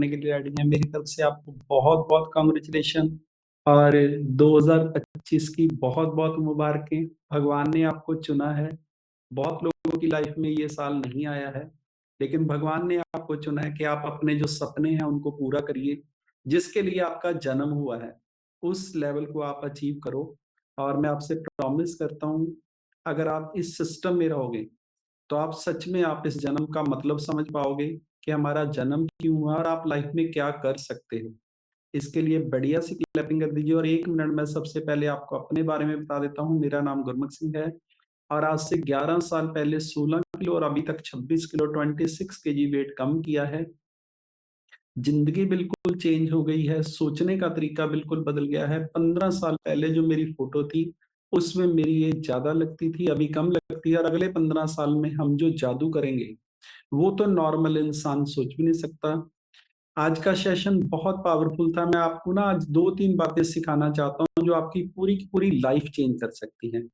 करने के लिए रेडी हैं। मेरी तरफ से आपको बहुत-बहुत कांग्रेचुलेशन और 2025 की बहुत-बहुत मुबारकें। भगवान ने आपको चुना है। बहुत लोगों की लाइफ में ये साल नहीं आया है, लेकिन भगवान ने आपको चुना है कि आप अपने जो सपने हैं उनको पूरा करिए। जिसके लिए आपका जन्म हुआ है, उस लेवल को आप अचीव करो और मैं आपसे प्रॉमिस करता हूँ, अगर आप इस सिस्टम में रहोगे तो आप सच में आप इस जन्म का मतलब समझ पाओगे कि हमारा जन्म क्यों हुआ और आप लाइफ में क्या कर सकते हो। इसके लिए बढ़िया सी क्लैपिंग कर दीजिए और 1 मिनट में सबसे पहले आपको अपने बारे में बता देता हूँ। मेरा नाम गुरमुख सिंह है और आज से 11 साल पहले 16 किलो और अभी तक 26 किलो 26 केजी वेट कम किया है। ज़िंदगी बिल्कुल चेंज हो गई है, सोचने का तरीका बिल्कुल बदल गया है। 15 साल पहले जो मेरी फ़ोटो थी, उसमें मेरी एज ज़्यादा लगती थी, अभी कम लगती है और अगले 15 साल में हम जो जादू करेंगे, वो तो नॉर्मल इंसान सोच भी नहीं सकता। आज का सेशन बहुत पावरफुल था। मैं आपको ना आज 2-3 बातें सिखाना चाहता हूँ, जो आपकी पूरी की पूरी लाइफ़ चेंज कर सकती हैं।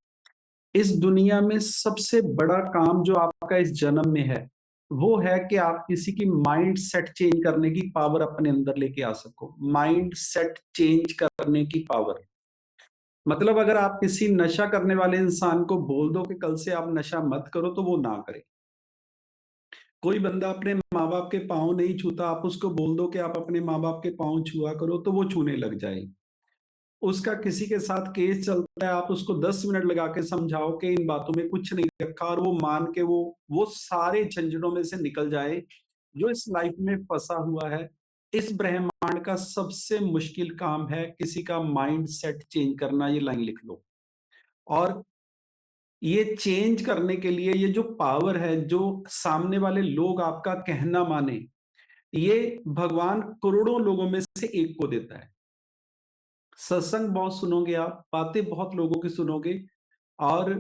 इस दुनिया में सबसे बड़ा काम जो आपका इस जन्म में है, वो है कि आप किसी की माइंड सेट चेंज करने की पावर अपने अंदर लेके आ सको। माइंड सेट चेंज करने की पावर। मतलब अगर आप किसी नशा करने वाले इंसान को बोल दो कि कल से आप नशा मत करो, तो वो ना करे। कोई बंदा अपने माँ-बाप के पाँव नहीं छूता, आप उसको बोल दो कि आप अपने माँ-बाप के पाँव छुआ करो, तो वो छूने लग जाए। उसका किसी के साथ केस चलता है, आप उसको 10 मिनट लगा के समझाओ कि इन बातों में कुछ नहीं रखा और वो मान के वो सारे झंझटों में से निकल जाए, जो इस लाइफ में फँसा हुआ है। इस ब्रह्मांड का सबसे मुश्किल काम है किसी का माइंड सेट चेंज करना, ये लाइन लिख लो। और ये चेंज करने के लिए ये जो पावर है, जो सामने वाले लोग आपका कहना माने, ये भगवान करोड़ों लोगों में से एक को देता है। सत्संग बहुत सुनोगे आप, बातें बहुत लोगों की सुनोगे और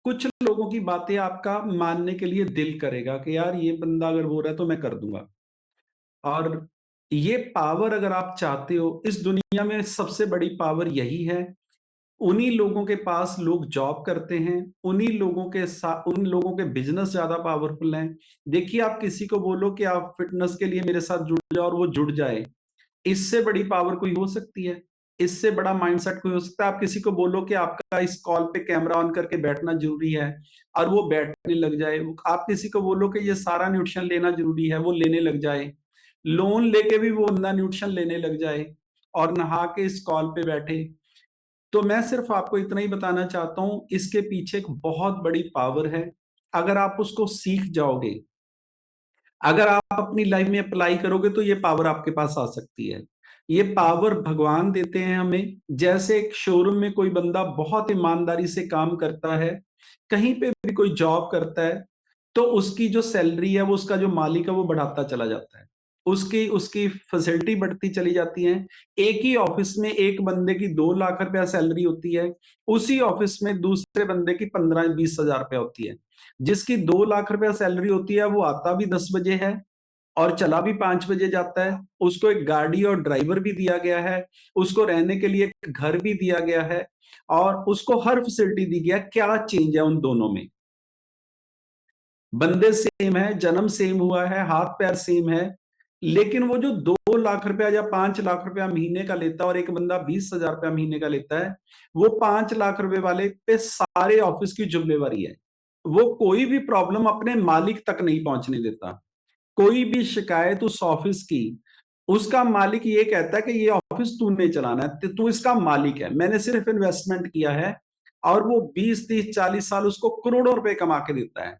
कुछ लोगों की बातें आपका मानने के लिए दिल करेगा कि यार ये बंदा अगर बोल रहा है तो मैं कर दूँगा। और ये पावर अगर आप चाहते हो, इस दुनिया में सबसे बड़ी पावर यही है। उन्हीं लोगों के पास लोग जॉब करते हैं, उन्हीं लोगों के साथ उन लोगों के बिज़नेस ज़्यादा पावरफुल हैं। देखिए आप किसी को बोलो कि आप फ़िटनेस के लिए मेरे साथ जुड़ जाओ और वो जुड़ जाए। इससे बड़ी पावर कोई हो सकती है? इससे बड़ा माइंडसेट कोई हो सकता है? आप किसी को बोलो कि आपका इस कॉल पे कैमरा ऑन करके बैठना ज़रूरी है और वो बैठने लग जाए। आप किसी को बोलो कि ये सारा न्यूट्रिशन लेना ज़रूरी है, वो लेने लग जाए। लोन लेके भी वो बंदा न्यूट्रिशन लेने लग जाए और नहा के इस कॉल पे बैठे। तो मैं सिर्फ़ आपको इतना ही बताना चाहता हूँ, इसके पीछे एक बहुत बड़ी पावर है। अगर आप उसको सीख जाओगे, अगर आप अपनी लाइफ में अप्लाई करोगे तो ये पावर आपके पास आ सकती है। ये पावर भगवान देते हैं हमें। जैसे एक शोरूम में कोई बंदा बहुत ईमानदारी से काम करता है, कहीं पे भी कोई जॉब करता है, तो उसकी जो सैलरी है, वो उसका जो मालिक है, वो बढ़ाता चला जाता है। उसकी उसकी फैसिलिटी बढ़ती चली जाती है। एक ही ऑफिस में एक बंदे की 2 लाख रुपया सैलरी होती है, उसी ऑफिस में दूसरे बंदे की 15-20 हज़ार रुपया होती है। जिसकी 2 लाख रुपया सैलरी होती है, वो आता भी 10 बजे है और चला भी 5 बजे जाता है। उसको एक गाड़ी और ड्राइवर भी दिया गया है, उसको रहने के लिए एक घर भी दिया गया है और उसको हर फैसिलिटी दी गया है। क्या चेंज है उन दोनों में? बंदे सेम है, जन्म सेम हुआ है, हाथ-पैर सेम है, लेकिन वो जो 2 लाख रुपया या 5 लाख रुपया महीने का लेता है और एक बंदा 20,000 रुपया महीने का लेता है, वो 5 लाख रुपए वाले पे सारे ऑफिस की ज़िम्मेवारी है। वो कोई भी प्रॉब्लम अपने मालिक तक नहीं पहुँचने देता। कोई भी शिकायत उस ऑफिस की, उसका मालिक ये कहता है कि ये ऑफिस तूने चलाना है, तू इसका मालिक है। मैंने सिर्फ इन्वेस्टमेंट किया है और वो 20, 30, 40 साल उसको करोड़ों रुपए कमा के देता है।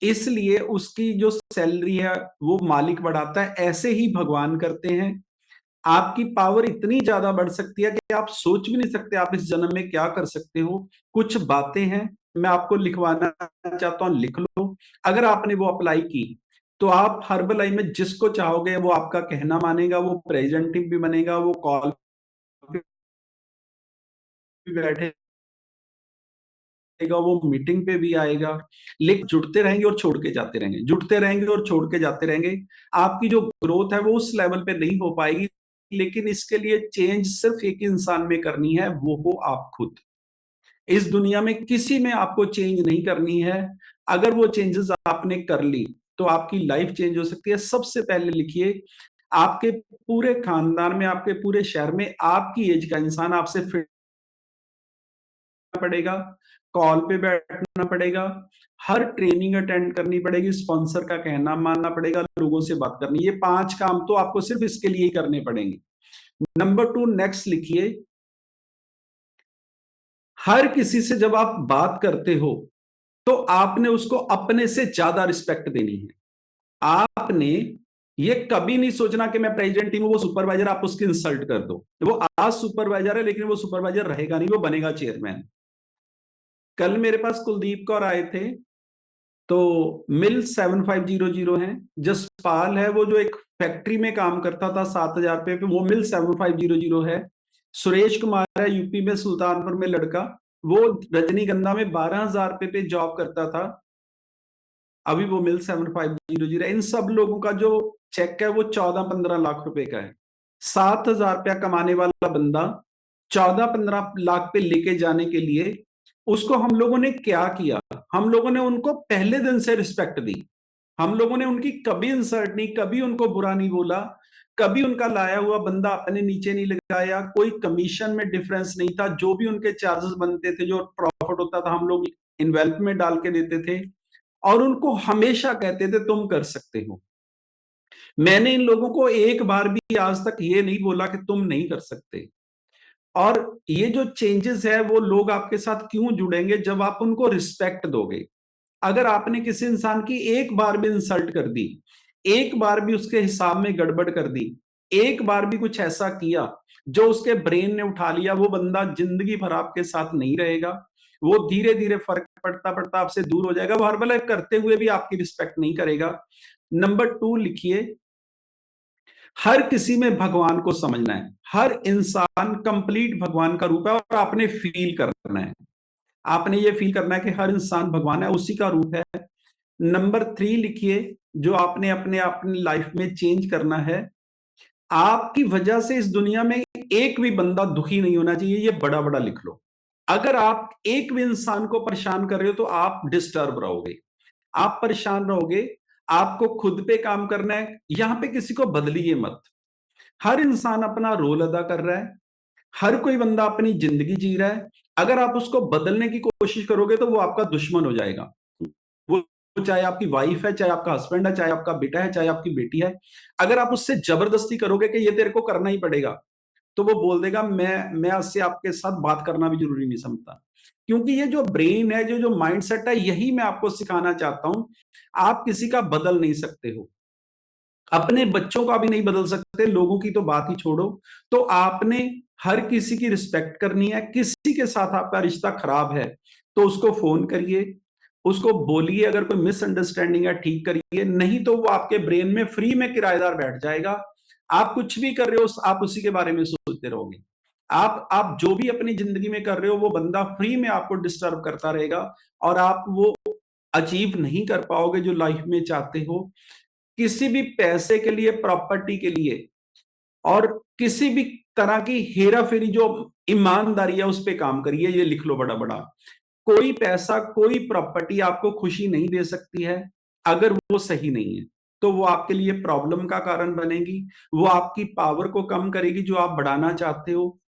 इसलिए उसकी जो सैलरी है वो मालिक बढ़ाता है। ऐसे ही भगवान करते हैं। आपकी पावर इतनी ज्यादा बढ़ सकती है कि आप सोच भी नहीं सकते आप इस जन्म में क्या कर सकते हो। कुछ बातें हैं, मैं आपको लिखवाना चाहता हूँ, लिख लो। अगर आपने वो अप्लाई की तो आप हर्बल में जिसको चाहोगे वो आपका कहना मानेगा, वो प्रेजेंटिव भी बनेगा, वो कॉल पे भी बैठेगा, वो मीटिंग पे भी आएगा। लेकिन जुड़ते रहेंगे और छोड़ के जाते रहेंगे, जुड़ते रहेंगे और छोड़ के जाते रहेंगे। आपकी जो ग्रोथ है वो उस लेवल पे नहीं हो पाएगी। लेकिन इसके लिए चेंज सिर्फ एक इंसान में करनी है, वो हो आप खुद। इस दुनिया में किसी में आपको चेंज नहीं करनी है। अगर वो चेंजेस आपने कर ली तो आपकी लाइफ चेंज हो सकती है। सबसे पहले लिखिए, आपके पूरे खानदान में, आपके पूरे शहर में आपकी एज का इंसान आपसे फिट पड़ेगा, कॉल पे बैठना पड़ेगा, हर ट्रेनिंग अटेंड करनी पड़ेगी, स्पॉन्सर का कहना मानना पड़ेगा, लोगों से बात करनी। ये 5 काम तो आपको सिर्फ इसके लिए ही करने पड़ेंगे। नंबर 2 नेक्स्ट लिखिए, हर किसी से जब आप बात करते हो, तो आपने उसको अपने से ज्यादा रिस्पेक्ट देनी है। आपने ये कभी नहीं सोचना कि मैं प्रेसिडेंट टीम हूं, वो सुपरवाइजर, आप उसकी इंसल्ट कर दो। वो आज सुपरवाइजर है, लेकिन वो सुपरवाइजर रहेगा नहीं, वो बनेगा चेयरमैन। कल मेरे पास कुलदीप कौर आए थे, तो मिल 7500 है, जसपाल है वो जो एक फैक्ट्री में काम करता था 7,000 रुपए पे, वो मिल 7500 है। सुरेश कुमार है यूपी में, सुल्तानपुर में लड़का, वो रजनीगंधा में 12,000 रुपए पे जॉब करता था, अभी वो मिल 7500। इन सब लोगों का जो चेक है वो 14-15 लाख रुपए का है। 7,000 रुपया कमाने वाला बंदा 14-15 लाख पे लेके जाने के लिए उसको हम लोगों ने क्या किया? हम लोगों ने उनको पहले दिन से रिस्पेक्ट दी। हम लोगों ने उनकी कभी इंसल्ट नहीं, कभी उनको बुरा नहीं बोला, कभी उनका लाया हुआ बंदा अपने नीचे नहीं लगाया, कोई कमीशन में डिफरेंस नहीं था। जो भी उनके चार्जेस बनते थे, जो प्रॉफिट होता था, हम लोग इन्वेल्थ में डाल के देते थे, और उनको हमेशा कहते थे तुम कर सकते हो। मैंने इन लोगों को एक बार भी आज तक ये नहीं बोला कि तुम नहीं कर सकते। और ये जो चेंजेस है वो लोग आपके साथ क्यों जुड़ेंगे? जब आप उनको रिस्पेक्ट दोगे। अगर आपने किसी इंसान की एक बार भी इंसल्ट कर दी, एक बार भी उसके हिसाब में गड़बड़ कर दी, एक बार भी कुछ ऐसा किया जो उसके ब्रेन ने उठा लिया, वो बंदा जिंदगी भर आपके साथ नहीं रहेगा। वो धीरे धीरे फर्क पड़ता पड़ता आपसे दूर हो जाएगा। वो हर भले करते हुए भी आपकी रिस्पेक्ट नहीं करेगा। नंबर 2 लिखिए, हर किसी में भगवान को समझना है। हर इंसान कंप्लीट भगवान का रूप है, और आपने फील करना है। आपने ये फील करना है कि हर इंसान भगवान है, उसी का रूप है। नंबर 3 लिखिए, जो आपने अपने अपनी लाइफ में चेंज करना है, आपकी वजह से इस दुनिया में एक भी बंदा दुखी नहीं होना चाहिए। ये बड़ा बड़ा लिख लो। अगर आप एक भी इंसान को परेशान कर रहे हो तो आप डिस्टर्ब रहोगे, आप परेशान रहोगे। आपको खुद पे काम करना है, यहां पे किसी को बदलिए मत। हर इंसान अपना रोल अदा कर रहा है, हर कोई बंदा अपनी जिंदगी जी रहा है। अगर आप उसको बदलने की कोशिश करोगे तो वो आपका दुश्मन हो जाएगा। वो चाहे आपकी वाइफ है, चाहे आपका हस्बैंड है, चाहे आपका बेटा है, चाहे आपकी बेटी है। अगर आप उससे जबरदस्ती करोगे कि ये तेरे को करना ही पड़ेगा, तो वो बोल देगा मैं उससे आपके साथ बात करना भी जरूरी नहीं समझता। क्योंकि ये जो ब्रेन है, जो जो माइंडसेट है, यही मैं आपको सिखाना चाहता हूं। आप किसी का बदल नहीं सकते हो, अपने बच्चों का भी नहीं बदल सकते, लोगों की तो बात ही छोड़ो। तो आपने हर किसी की रिस्पेक्ट करनी है। किसी के साथ आपका रिश्ता खराब है तो उसको फोन करिए, उसको बोलिए, अगर कोई मिसअंडरस्टैंडिंग है ठीक करिए, नहीं तो वो आपके ब्रेन में फ्री में किराएदार बैठ जाएगा। आप कुछ भी कर रहे हो, आप उसी के बारे में सोचते रहोगे। आप जो भी अपनी जिंदगी में कर रहे हो, वो बंदा फ्री में आपको डिस्टर्ब करता रहेगा, और आप वो अचीव नहीं कर पाओगे जो लाइफ में चाहते हो। किसी भी पैसे के लिए, प्रॉपर्टी के लिए, और किसी भी तरह की हेरा फेरी, जो ईमानदारी है, उस पे काम करिए। ये लिख लो बड़ा बड़ा। कोई पैसा, कोई प्रॉपर्टी आपको खुशी नहीं दे सकती है अगर वो सही नहीं है। तो वो आपके लिए प्रॉब्लम का कारण बनेगी, वो आपकी पावर को कम करेगी जो आप बढ़ाना चाहते हो।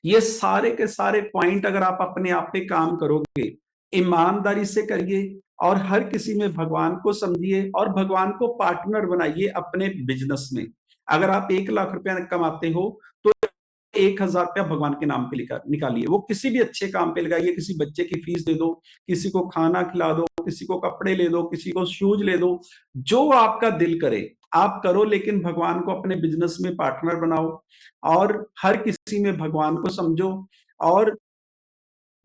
ये सारे के सारे पॉइंट अगर आप अपने आप पे काम करोगे, ईमानदारी से करिए, और हर किसी में भगवान को समझिए, और भगवान को पार्टनर बनाइए अपने बिजनेस में। अगर आप 1 लाख रुपया कमाते हो तो 1,000 रुपया भगवान के नाम पे निकालिए, वो किसी भी अच्छे काम पे लगाइए। किसी बच्चे की फीस दे दो, किसी को खाना खिला दो, किसी को कपड़े ले दो, किसी को शूज ले दो, जो आपका दिल करे आप करो, लेकिन भगवान को अपने बिजनेस में पार्टनर बनाओ, और हर किसी में भगवान को समझो। और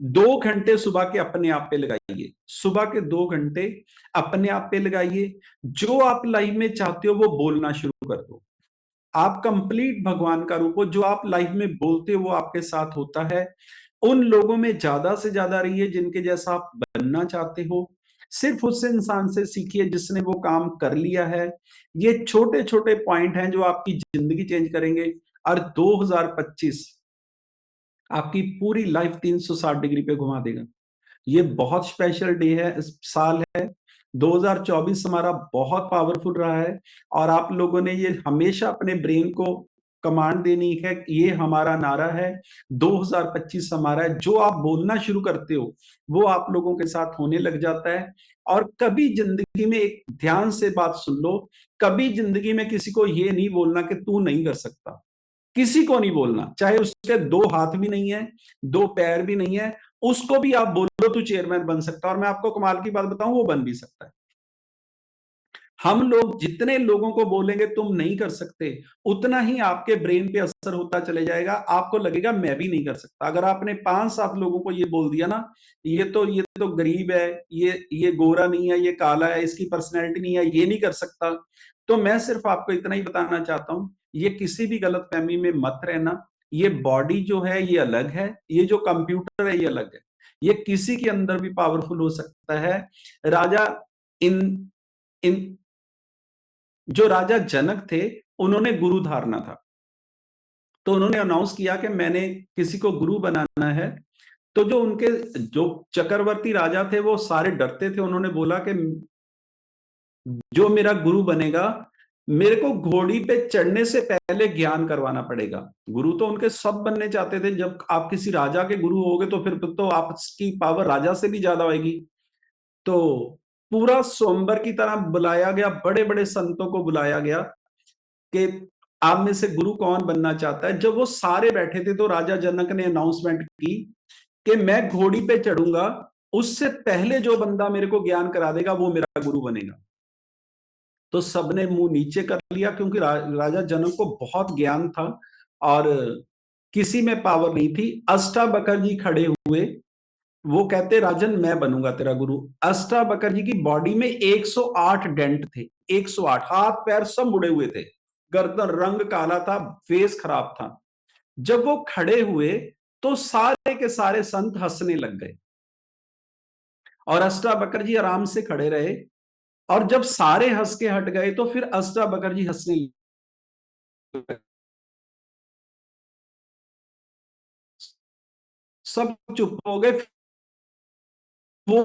2 घंटे सुबह के अपने आप पे लगाइए, सुबह के 2 घंटे अपने आप पे लगाइए। जो आप लाइफ में चाहते हो वो बोलना शुरू कर दो। आप कंप्लीट भगवान का रूप हो, जो आप लाइफ में बोलते हो वो आपके साथ होता है। उन लोगों में ज्यादा से ज्यादा रहिए जिनके जैसा आप बनना चाहते हो। सिर्फ उस इंसान से सीखिए जिसने वो काम कर लिया है। ये छोटे छोटे पॉइंट हैं जो आपकी जिंदगी चेंज करेंगे, और 2025 आपकी पूरी लाइफ 360 डिग्री पे घुमा देगा। ये बहुत स्पेशल डे है, साल है। 2024 हमारा बहुत पावरफुल रहा है और आप लोगों ने ये हमेशा अपने ब्रेन को कमांड देनी है, ये हमारा नारा है, 2025 हमारा है। जो आप बोलना शुरू करते हो, वो आप लोगों के साथ होने लग जाता है। और कभी जिंदगी में एक ध्यान से बात सुन लो, कभी जिंदगी में किसी को ये नहीं बोलना कि तू नहीं कर सकता। किसी को नहीं बोलना, चाहे उसके 2 हाथ भी नहीं है, 2 पैर भी नहीं है, उसको भी आप बोलो तू चेयरमैन बन सकता है और मैं आपको कमाल की बात बताऊं, वो बन भी सकता है। हम लोग जितने लोगों को बोलेंगे तुम नहीं कर सकते, उतना ही आपके ब्रेन पे असर होता चले जाएगा। आपको लगेगा मैं भी नहीं कर सकता। अगर आपने 5-7 लोगों को ये बोल दिया ना, ये तो गरीब है, ये गोरा नहीं है, ये काला है, इसकी पर्सनैलिटी नहीं है, ये नहीं कर सकता। तो मैं सिर्फ आपको इतना ही बताना चाहता हूं, ये किसी भी गलतफहमी में मत रहना। ये बॉडी जो है ये अलग है, ये जो कंप्यूटर है ये अलग है। ये किसी के अंदर भी पावरफुल हो सकता है। राजा इन इन जो राजा जनक थे, उन्होंने गुरु धारना था। तो उन्होंने अनाउंस किया कि मैंने किसी को गुरु बनाना है। तो जो उनके जो चक्रवर्ती राजा थे वो सारे डरते थे। उन्होंने बोला कि जो मेरा गुरु बनेगा, मेरे को घोड़ी पे चढ़ने से पहले ज्ञान करवाना पड़ेगा। गुरु तो उनके सब बनने चाहते थे। जब आप किसी राजा के गुरु होगे तो फिर तो आपकी पावर राजा से भी ज्यादा होगी। तो पूरा स्वयंवर की तरह बुलाया गया, बड़े बड़े संतों को बुलाया गया कि आप में से गुरु कौन बनना चाहता है। जब वो सारे बैठे थे तो राजा जनक ने अनाउंसमेंट की कि मैं घोड़ी पे चढ़ूंगा, उससे पहले जो बंदा मेरे को ज्ञान करा देगा वो मेरा गुरु बनेगा। तो सबने मुंह नीचे कर लिया, क्योंकि राजा जनक को बहुत ज्ञान था और किसी में पावर नहीं थी। अष्टावक्र जी खड़े हुए, वो कहते राजन मैं बनूंगा तेरा गुरु। अष्टावक्र जी की बॉडी में 108 डेंट थे, 108, हाथ पैर सब मुड़े हुए थे, गर्दन रंग काला था, फेस खराब था। जब वो खड़े हुए तो सारे के सारे संत हंसने लग गए और अष्टावक्र जी आराम से खड़े रहे। और जब सारे हंस के हट गए तो फिर अष्टावक्र जी हंसने लगे। सब चुप हो गए। वो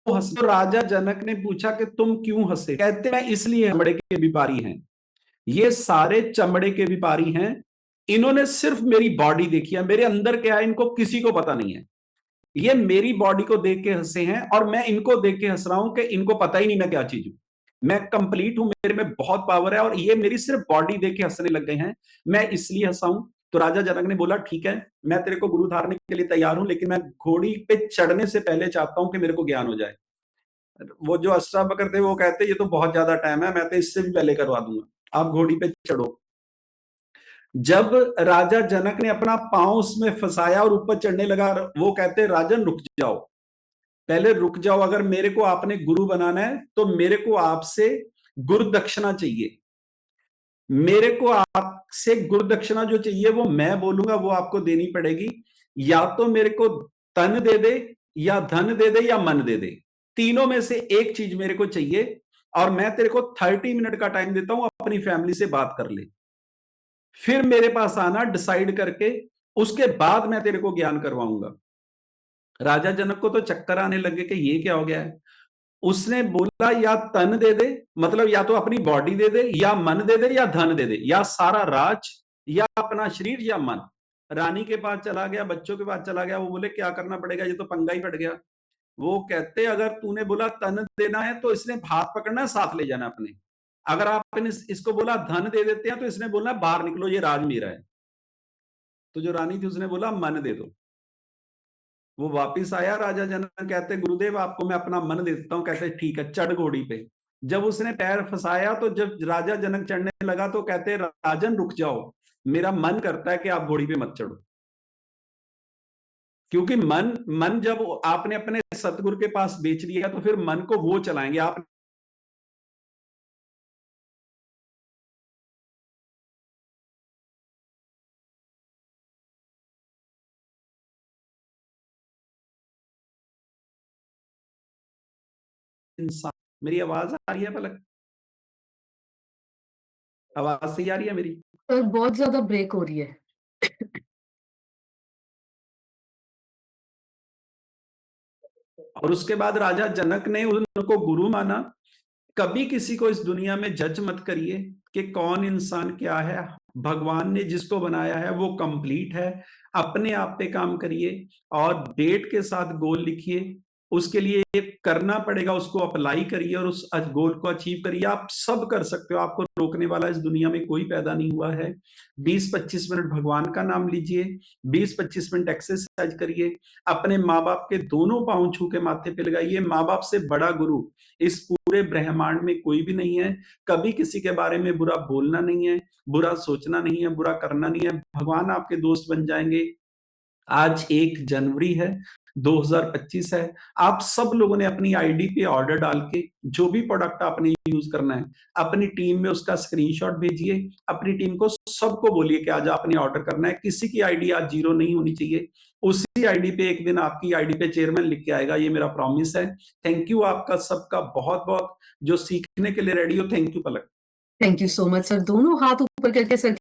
हंस, तो राजा जनक ने पूछा कि तुम क्यों हंसे? कहते मैं इसलिए, चमड़े के व्यापारी हैं, ये सारे चमड़े के व्यापारी हैं। इन्होंने सिर्फ मेरी बॉडी देखी है, मेरे अंदर क्या है इनको किसी को पता नहीं है। ये मेरी बॉडी को देख के हंसे हैं और मैं इनको देख के हंस रहा हूं कि इनको पता ही नहीं मैं क्या चीज हूं। मैं कंप्लीट हूं, मेरे में बहुत पावर है और ये मेरी सिर्फ बॉडी देख के हंसने लग गए हैं, मैं इसलिए हंसा हूं। तो राजा जनक ने बोला ठीक है, मैं तेरे को गुरु धारने के लिए तैयार हूं, लेकिन मैं घोड़ी पे चढ़ने से पहले चाहता हूं कि मेरे को ज्ञान हो जाए। वो जो अष्टावक्र थे वो कहते ये तो बहुत ज्यादा टाइम है, मैं तो इससे भी पहले करवा दूंगा, आप घोड़ी पे चढ़ो। जब राजा जनक ने अपना पांव उसमें फंसाया और ऊपर चढ़ने लगा, वो कहते राजन रुक जाओ, पहले रुक जाओ। अगर मेरे को आपने गुरु बनाना है तो मेरे को आपसे गुरु दक्षिणा चाहिए। मेरे को आपसे गुरु दक्षिणा जो चाहिए वो मैं बोलूंगा, वो आपको देनी पड़ेगी। या तो मेरे को तन दे दे, या धन दे दे, या मन दे दे। तीनों में से एक चीज मेरे को चाहिए। और मैं तेरे को 30 मिनट का टाइम देता हूं, अपनी फैमिली से बात कर ले, फिर मेरे पास आना डिसाइड करके, उसके बाद मैं तेरे को ज्ञान करवाऊंगा। राजा जनक को तो चक्कर आने लगे कि ये क्या हो गया है। उसने बोला या तन दे दे, मतलब या तो अपनी बॉडी दे दे, या मन दे दे, या धन दे दे, या सारा राज, या अपना शरीर, या मन। रानी के पास चला गया, बच्चों के पास चला गया, वो बोले क्या करना पड़ेगा, ये तो पंगा ही पड़ गया। वो कहते अगर तूने बोला तन देना है तो इसने हाथ पकड़ना है, साथ ले जाना अपने। अगर आपने इसको बोला धन दे देते हैं तो इसने बोलना बाहर निकलो, ये राज मेरा है। तो जो रानी थी उसने बोला मन दे दो। वो वापिस आया, राजा जनक कहते गुरुदेव आपको मैं अपना मन दे देता हूँ। कहते ठीक है, चढ़ घोड़ी पे। जब उसने पैर फंसाया तो जब राजा जनक चढ़ने लगा तो कहते राजन रुक जाओ, मेरा मन करता है कि आप घोड़ी पे मत चढ़ो। क्योंकि मन मन जब आपने अपने सतगुरु के पास बेच लिया तो फिर मन को वो चलाएंगे आप। इंसान, मेरी आवाज आ रही है पलक? आवाज सही आ रही है मेरी? बहुत ज़्यादा ब्रेक हो रही है। और उसके बाद राजा जनक ने उनको गुरु माना। कभी किसी को इस दुनिया में जज मत करिए कि कौन इंसान क्या है। भगवान ने जिसको बनाया है वो कंप्लीट है। अपने आप पे काम करिए और डेट के साथ गोल लिखिए। उसके लिए करना पड़ेगा, उसको अप्लाई करिए और उस गोल को अचीव करिए। आप सब कर सकते हो, आपको रोकने वाला इस दुनिया में कोई पैदा नहीं हुआ है। 20-25 मिनट भगवान का नाम लीजिए, 20-25 मिनट एक्सरसाइज करिए, अपने माँ बाप के दोनों पांव छू के माथे पे लगाइए। माँ बाप से बड़ा गुरु इस पूरे ब्रह्मांड में कोई भी नहीं है। कभी किसी के बारे में बुरा बोलना नहीं है, बुरा सोचना नहीं है, बुरा करना नहीं है। भगवान आपके दोस्त बन जाएंगे। आज 1 जनवरी है, 2025 है। आप सब लोगों ने अपनी आईडी पे ऑर्डर डाल के जो भी प्रोडक्ट आपने यूज करना है, अपनी टीम में उसका स्क्रीनशॉट भेजिए। अपनी टीम को सबको बोलिए कि आज आपने ऑर्डर करना है। किसी की आईडी आज जीरो नहीं होनी चाहिए। उसी आईडी पे एक दिन आपकी आईडी पे चेयरमैन लिख के आएगा, ये मेरा प्रॉमिस है। थैंक यू आपका सबका बहुत बहुत। जो सीखने के लिए रेडी हो, thank you Palak. Thank you so much sir. दोनों हाथ ऊपर करके सर